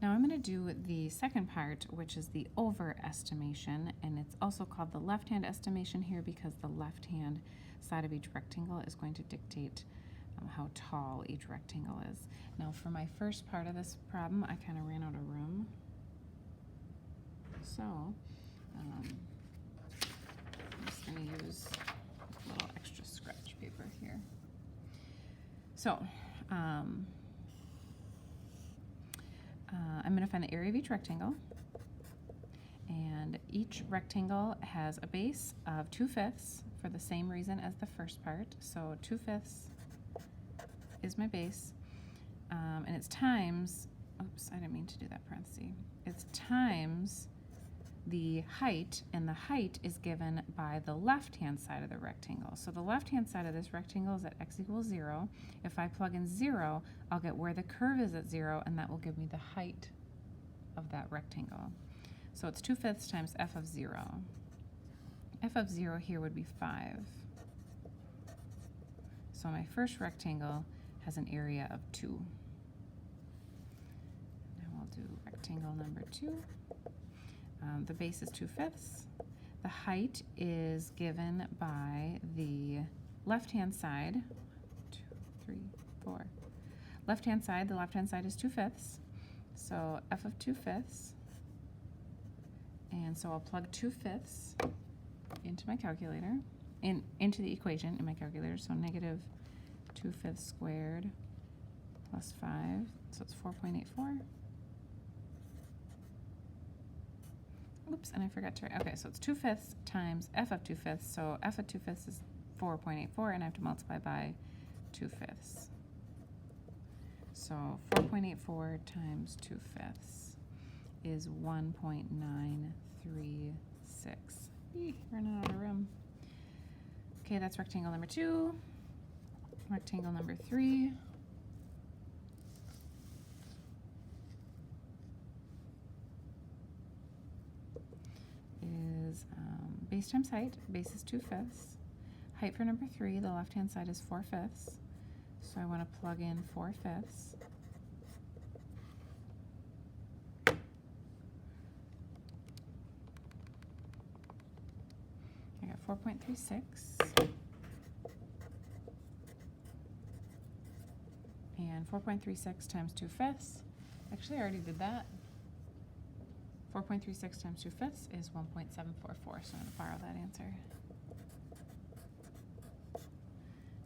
Now I'm going to do the second part, which is the overestimation, and it's also called the left-hand estimation here because the left-hand side of each rectangle is going to dictate how tall each rectangle is. Now for my first part of this problem, I kind of ran out of room. So I'm just going to use a little extra scratch paper here. So I'm going to find the area of each rectangle, and each rectangle has a base of 2/5 for the same reason as the first part. So 2/5 is my base, and it's times, oops, I didn't mean to do that parenthesis. It's times the height, and the height is given by the left-hand side of the rectangle. So the left-hand side of this rectangle is at x equals 0. If I plug in 0, I'll get where the curve is at 0, and that will give me the height of that rectangle. So it's 2/5 times f of 0. F of 0 here would be 5. So my first rectangle has an area of 2. Now I'll do rectangle number 2. The base is 2/5. The height is given by the left-hand side. 2, 3, 4. Left-hand side, the left-hand side is 2/5. So f of 2/5. And so I'll plug 2/5 into my calculator, into the equation in my calculator. So negative 2/5 squared plus 5. So it's 4.84. Oops, and I forgot to write. Okay, so it's 2/5 times f of 2/5. So f of 2/5 is 4.84, and I have to multiply by 2/5. So 4.84 times 2/5 is 1.936. Running out of room. Okay, that's rectangle number 2. Rectangle number 3. Is base times height. Base is 2/5. Height for number 3, the left-hand side is 4/5. So I want to plug in 4/5. I got 4.36. And 4.36 times 2/5. Actually, I already did that. 4.36 times 2/5 is 1.744, so I'm going to borrow that answer.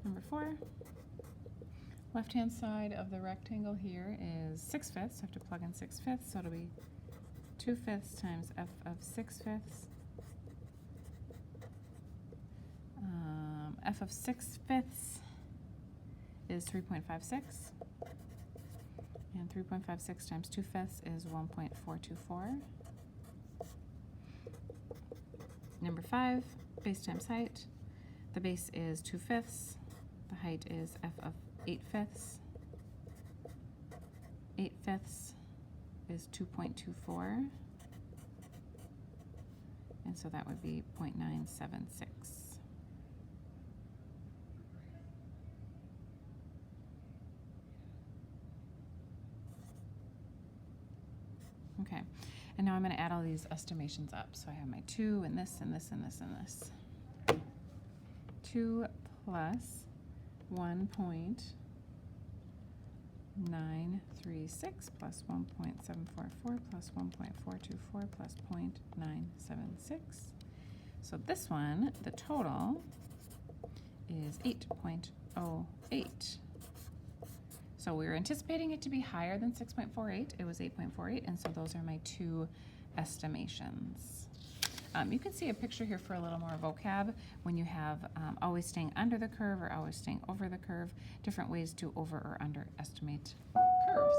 Number 4, left-hand side of the rectangle here is 6/5, so I have to plug in 6/5, so it'll be 2/5 times f of 6/5. F of 6/5 is 3.56. And 3.56 times 2/5 is 1.424. Number 5, base times height. The base is 2/5. The height is f of 8/5. 8/5 is 2.24. And so that would be 0.976. Okay, and now I'm going to add all these estimations up. So I have my 2 and this and this and this and this. 2 plus 1.936 plus 1.744 plus 1.424 plus 0.976. So this one, the total is 8.08. So we were anticipating it to be higher than 6.48. It was 8.48, and so those are my 2 estimations. You can see a picture here for a little more vocab when you have always staying under the curve or always staying over the curve, different ways to over or underestimate curves.